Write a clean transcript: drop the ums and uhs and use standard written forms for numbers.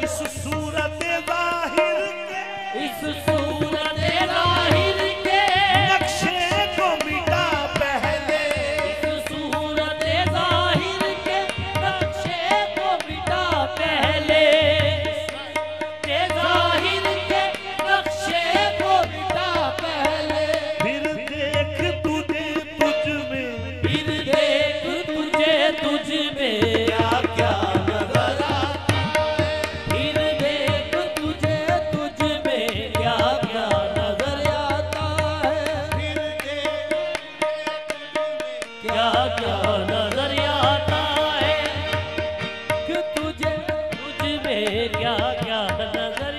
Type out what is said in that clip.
इस सूरत ज़ाहिर के, इस सूरत ज़ाहिर के नक्शे को मिटा पहले, इस सूरत ज़ाहिर के नक्शे को मिटा पहले, के ज़ाहिर के नक्शे को मिटा पहले। फिर देख तुझे तुझ में, फिर देख तुझे तुझ में क्या क्या नजर आता है। फिर देख तुझे तुझ में क्या क्या नजर आता है। फिर देख क्या क्या नजर आता है कि तुझे तुझ में क्या क्या नजर